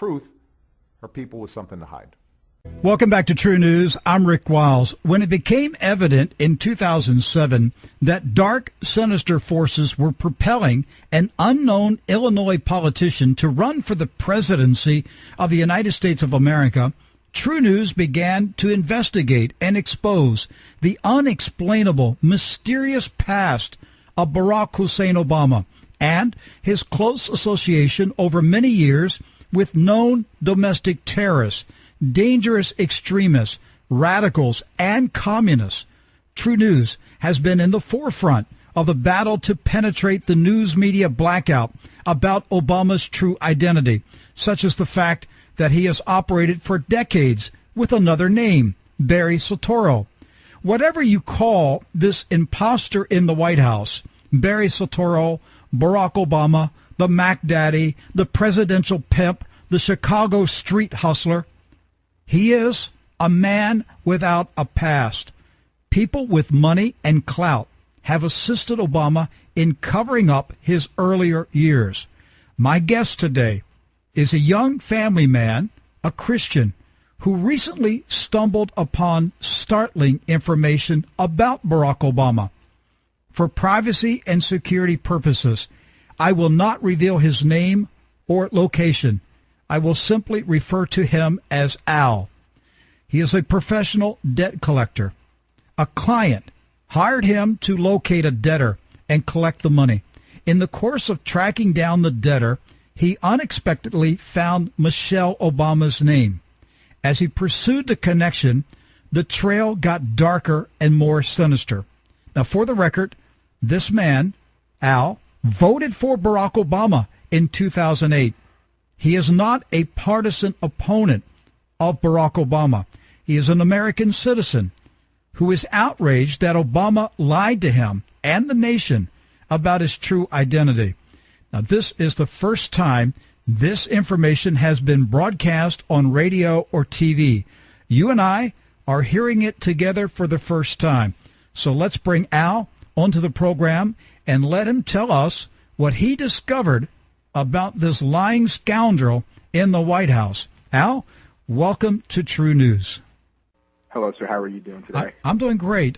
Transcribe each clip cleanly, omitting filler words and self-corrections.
truth or people with something to hide. Welcome back to True News. I'm Rick Wiles. When it became evident in 2007 that dark, sinister forces were propelling an unknown Illinois politician to run for the presidency of the United States of America, True News began to investigate and expose the unexplainable, mysterious past of Barack Hussein Obama and his close association over many years with known domestic terrorists, dangerous extremists, radicals, and communists. True News has been in the forefront of the battle to penetrate the news media blackout about Obama's true identity, such as the fact that he has operated for decades with another name, Barry Soetoro. Whatever you call this imposter in the White House, Barry Soetoro, Barack Obama, the Mac Daddy, the presidential pimp, the Chicago street hustler, he is a man without a past. People with money and clout have assisted Obama in covering up his earlier years. My guest today is a young family man, a Christian, who recently stumbled upon startling information about Barack Obama. For privacy and security purposes, I will not reveal his name or location. I will simply refer to him as Al. He is a professional debt collector. A client hired him to locate a debtor and collect the money. In the course of tracking down the debtor, he unexpectedly found Michelle Obama's name. As he pursued the connection, the trail got darker and more sinister. Now, for the record, this man, Al, voted for Barack Obama in 2008. He is not a partisan opponent of Barack Obama. He is an American citizen who is outraged that Obama lied to him and the nation about his true identity. Now, this is the first time this information has been broadcast on radio or TV. You and I are hearing it together for the first time. So let's bring Al onto the program and let him tell us what he discovered about this lying scoundrel in the White House. Al, welcome to True News. Hello, sir. How are you doing today? I'm doing great.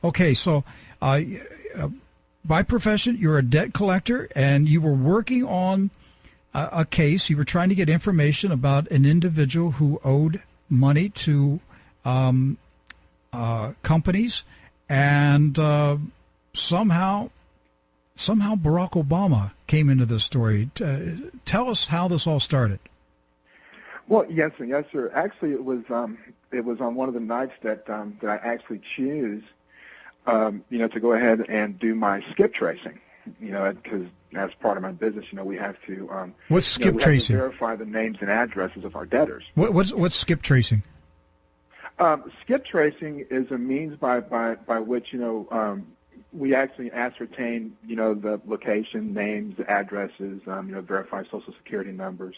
Okay, so by profession, you're a debt collector, and you were working on a case. You were trying to get information about an individual who owed money to companies, and somehow Barack Obama came into this story. Tell us how this all started. Well, yes, sir. Actually, it was on one of the nights that I actually choose, to go ahead and do my skip tracing. Because as part of my business, we have to. What's skip tracing? We have to verify the names and addresses of our debtors. What's skip tracing? Skip tracing is a means by which we actually ascertain the location, names, addresses, verify Social Security numbers,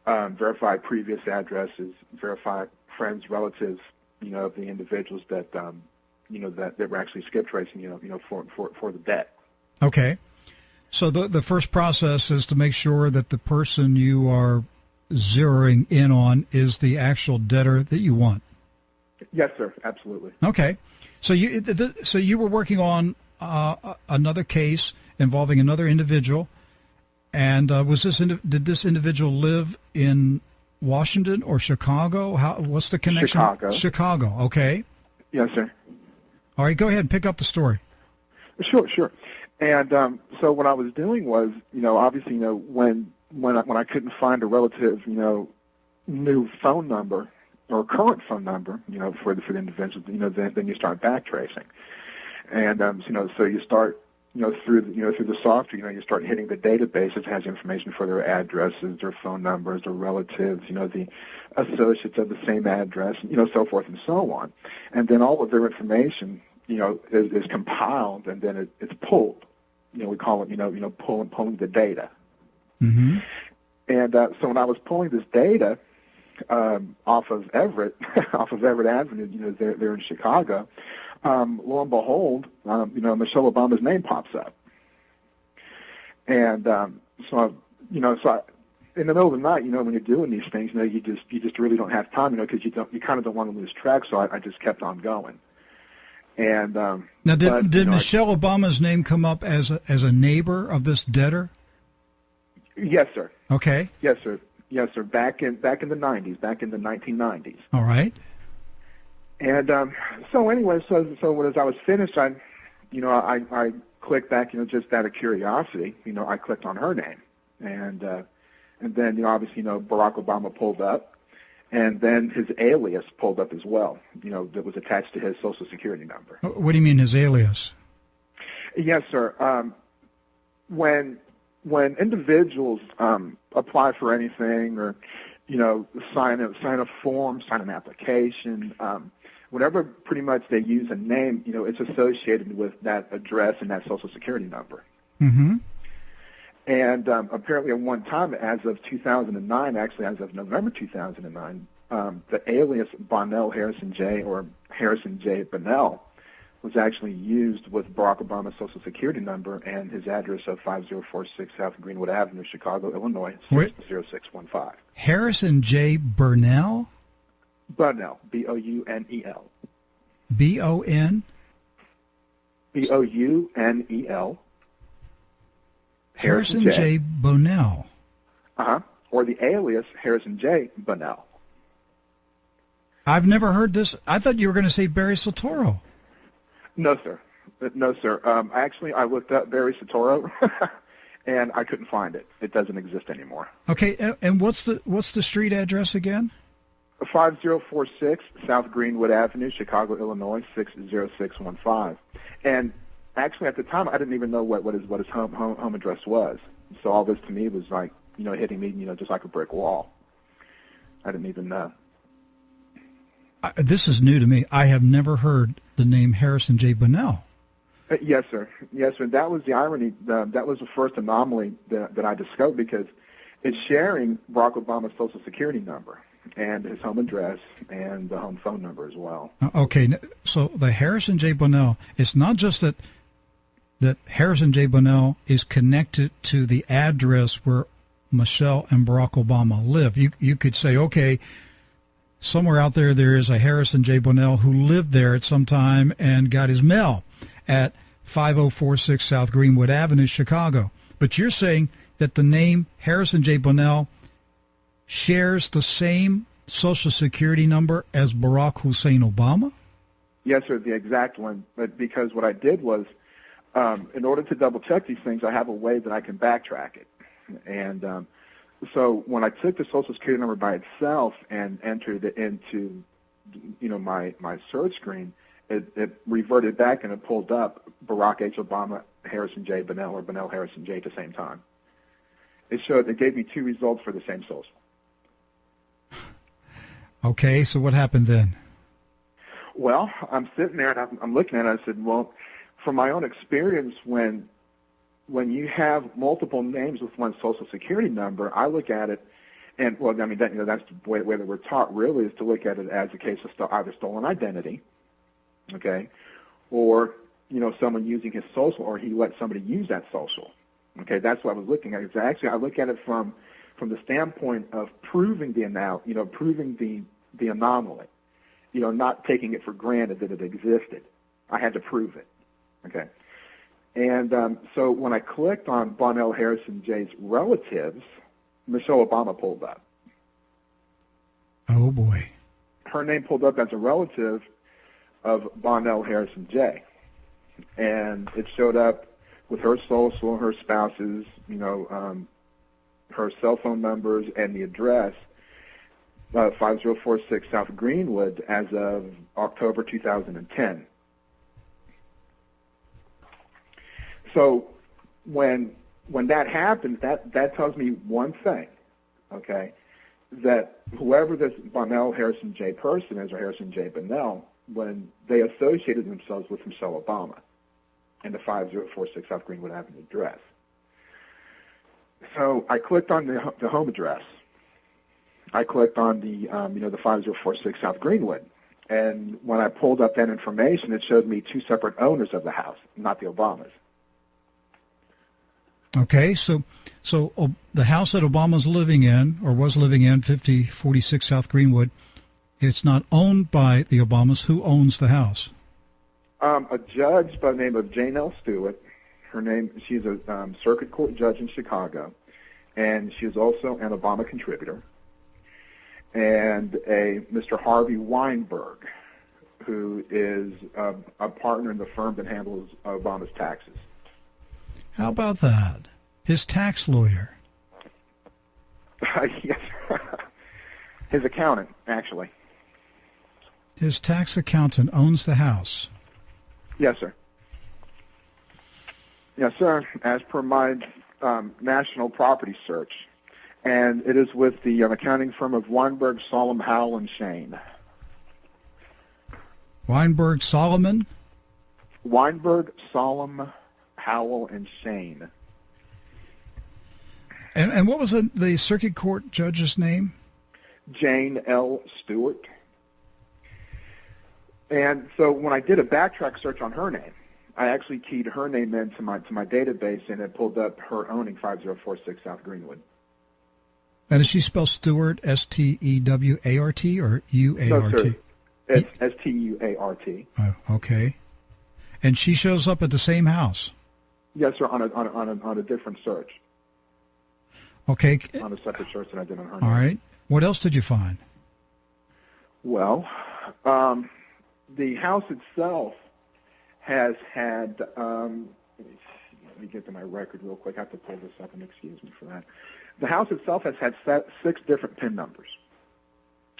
verify previous addresses, verify friends, relatives, of the individuals that that we're actually skip tracing, for the debt. Okay, so the first process is to make sure that the person you are zeroing in on is the actual debtor that you want. Yes, sir. Absolutely. Okay, so you were working on another case involving another individual, and did this individual live in Washington or Chicago? What's the connection? Chicago. Chicago. Okay. Yes, sir. All right, go ahead and pick up the story. Sure. And so what I was doing was, obviously, when I couldn't find a relative, new phone number or current phone number, for the individual, then you start backtracing, and so you start, through the software, you start hitting the database that has information for their addresses, their phone numbers, their relatives, the associates of the same address, so forth and so on, and then all of their information, is compiled and then it's pulled. We call it, pulling the data. Mm-hmm. And so when I was pulling this data off of Everett Avenue, there in Chicago, lo and behold, Michelle Obama's name pops up. And in the middle of the night, when you're doing these things, you just really don't have time, because you kind of don't want to lose track. So I just kept on going. And now, did Michelle Obama's name come up as a neighbor of this debtor? Yes, sir. Okay. Yes, sir. Yes, sir. Back in the 90s, back in the 1990s. All right. And so anyway, so as I was finished, I clicked back, just out of curiosity, I clicked on her name, and then obviously Barack Obama pulled up, and then his alias pulled up as well, that was attached to his Social Security number. What do you mean his alias? Yes, sir. When individuals apply for anything, or sign a form, sign an application, whenever pretty much they use a name, it's associated with that address and that Social Security number. Mm-hmm. And apparently at one time, as of 2009, actually as of November 2009, the alias Bonnell Harrison J, or Harrison J. Bonnell, was actually used with Barack Obama's Social Security number and his address of 5046 South Greenwood Avenue, Chicago, Illinois, 60615. Harrison J. Burnell? Bonnell, B-O-U-N-E-L. B-O-N? B-O-U-N-E-L. Harrison J. Bonnell. Uh-huh. Or the alias Harrison J. Bonnell. I've never heard this. I thought you were going to say Barry Soetoro. No, sir. No, sir. Actually, I looked up Barry Soetoro, and I couldn't find it. It doesn't exist anymore. Okay, and what's the street address again? 5046 South Greenwood Avenue, Chicago, Illinois, 60615. And actually, at the time, I didn't even know what his home address was. So all this to me was like, hitting me, just like a brick wall. I didn't even know. This is new to me. I have never heard the name Harrison J. Bonnell. Yes, sir. Yes, sir. That was the irony. That was the first anomaly that I discovered, because it's sharing Barack Obama's Social Security number and his home address and the home phone number as well. Okay, so the Harrison J. Bonnell, it's not just that Harrison J. Bonnell is connected to the address where Michelle and Barack Obama live. You could say, okay, somewhere out there is a Harrison J. Bonnell who lived there at some time and got his mail at 5046 South Greenwood Avenue, Chicago. But you're saying that the name Harrison J. Bonnell shares the same Social Security number as Barack Hussein Obama? Yes, sir, the exact one. But because what I did was, in order to double-check these things, I have a way that I can backtrack it. And so when I took the Social Security number by itself and entered it into, my search screen, it reverted back and it pulled up Barack H. Obama, Harrison J. Bonnell, or Bonnell Harrison J. at the same time. It gave me two results for the same social. Okay, so what happened then? Well, I'm sitting there and I'm looking at it. I said, well, from my own experience, when you have multiple names with one Social Security number, I look at it, and well, I mean, that's the way that we're taught really, is to look at it as a case of either stolen identity, okay, or someone using his social, or he let somebody use that social. Okay, that's what I was looking at. It's actually, I look at it from the standpoint of proving proving the anomaly, not taking it for granted that it existed. I had to prove it. Okay. And so when I clicked on Bonnell Harrison J's relatives, Michelle Obama pulled up. Oh, boy. Her name pulled up as a relative of Bonnell Harrison J. And it showed up with her social, her spouse's, her cell phone numbers, and the address, 5046 South Greenwood, as of October 2010. So when that happens, that tells me one thing, okay, that whoever this Bonnell Harrison J person is, or Harrison J Bonnell, when they associated themselves with Michelle Obama and the 5046 South Greenwood Avenue address. So I clicked on the home address. I clicked on the 5046 South Greenwood. And when I pulled up that information, it showed me two separate owners of the house, not the Obamas. Okay, so the house that Obama's living in, or was living in, 5046 South Greenwood, it's not owned by the Obamas. Who owns the house? A judge by the name of Jane L. Stewart. She's a circuit court judge in Chicago, and she is also an Obama contributor. And a Mr. Harvey Weinberg, who is a partner in the firm that handles Obama's taxes. How about that? His tax lawyer. Yes. His accountant, actually. His tax accountant owns the house. Yes, sir. Yes, sir. As per my national property search. And it is with the accounting firm of Weinberg, Solomon, Howell, and Shane. Weinberg, Solomon? Weinberg, Solomon, Howell, and Shane. And what was the circuit court judge's name? Jane L. Stewart. And so when I did a backtrack search on her name, I actually keyed her name into my database, and it pulled up her owning 5046 South Greenwood. And does she spell Stewart, S-T-E-W-A-R-T, or U-A-R-T? No, sir. It's S-T-U-A-R-T. Oh, okay. And she shows up at the same house? Yes, sir, on a different search. Okay. On a separate search that I did on her name. All right. What else did you find? Well, the house itself has had, let me get to my record real quick. I have to pull this up, and excuse me for that. The house itself has had 6 different PIN numbers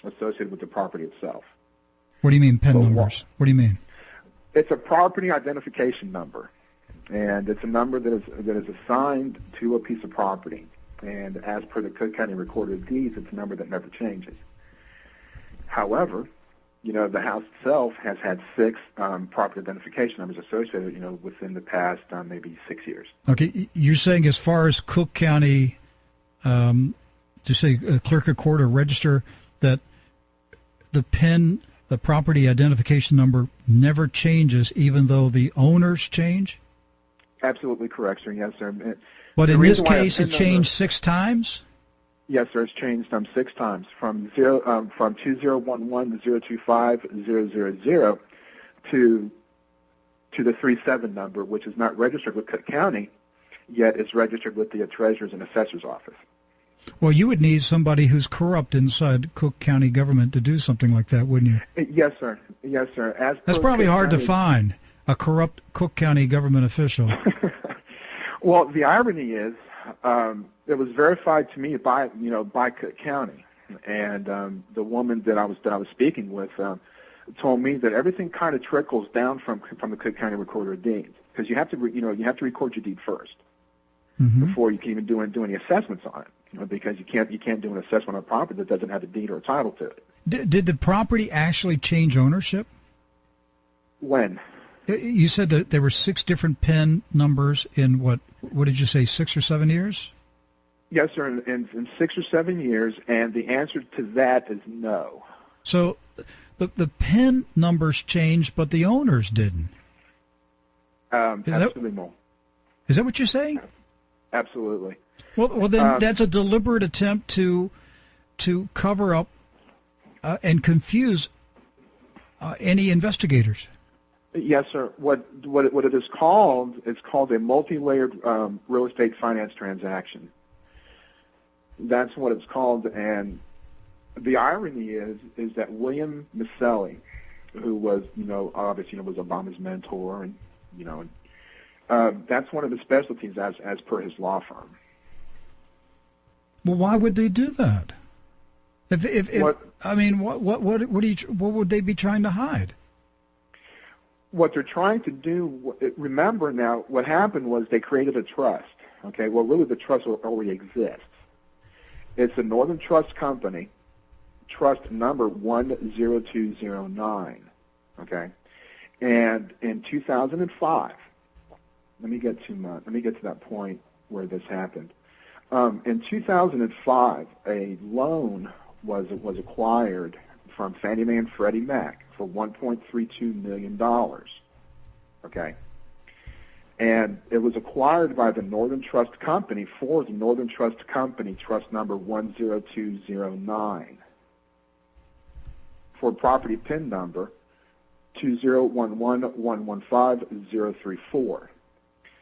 associated with the property itself. What do you mean PIN numbers? What do you mean? It's a property identification number, and it's a number that is assigned to a piece of property. And as per the Cook County Recorder of Deeds, it's a number that never changes. However, the house itself has had 6 property identification numbers associated, within the past maybe 6 years. Okay, you're saying as far as Cook County, to say clerk of court or register, that the PIN, the property identification number, never changes even though the owners change? Absolutely correct, sir. Yes, sir. But in this case, it changed 6 times? Yes, sir. It's changed 6 times from 2011-025-000 to the 37 number, which is not registered with Cook County, yet it's registered with the Treasurer's and Assessor's Office. Well, you would need somebody who's corrupt inside Cook County government to do something like that, wouldn't you? Yes, sir. Yes, sir. That's probably hard to find, a corrupt Cook County government official. Well, the irony is, it was verified to me by Cook County, and the woman that I was speaking with told me that everything kind of trickles down from the Cook County Recorder of Deeds, because you have to record your deed first before you can even do any assessments on it. Because you can't do an assessment on a property that doesn't have a deed or a title to it. Did the property actually change ownership? When? You said that there were 6 different PIN numbers in what did you say, 6 or 7 years? Yes, sir, in 6 or 7 years, and the answer to that is no. So the PIN numbers changed, but the owners didn't. Absolutely no. Is that what you're saying? Absolutely. Well, then that's a deliberate attempt to cover up and confuse any investigators. Yes, sir. What it is called? It's called a multi-layered real estate finance transaction. That's what it's called, and the irony is that William Maselli, who was obviously was Obama's mentor, and that's one of his specialties as per his law firm. Well, why would they do that? What would they be trying to hide? What they're trying to do, remember now, what happened was they created a trust. Okay, well, really the trust already exists. It's the Northern Trust Company, trust number 10209. Okay, and in 2005, let me get to that point where this happened. In 2005, a loan was acquired from Fannie Mae and Freddie Mac for $1.32 million. Okay, And it was acquired by the Northern Trust Company for the Northern Trust Company, trust number 10209, for property PIN number 2011115-034,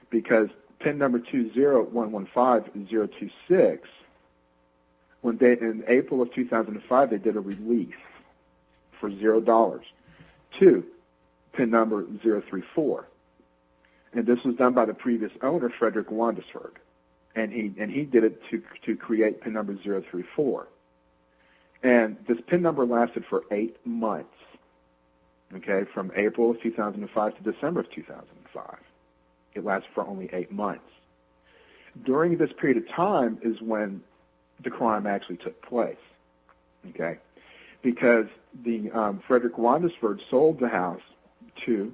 because PIN number 20115-026, when they, in April of 2005, they did a release for $0 to PIN number 034. And this was done by the previous owner, Frederick Wandesberg, and he did it to create PIN number 034. And this PIN number lasted for 8 months, okay, from April of 2005 to December of 2005. It lasted for only 8 months. During this period of time is when the crime actually took place, okay, because the Frederick Wandesberg sold the house to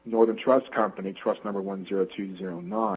Northern Trust Company, trust number 10209.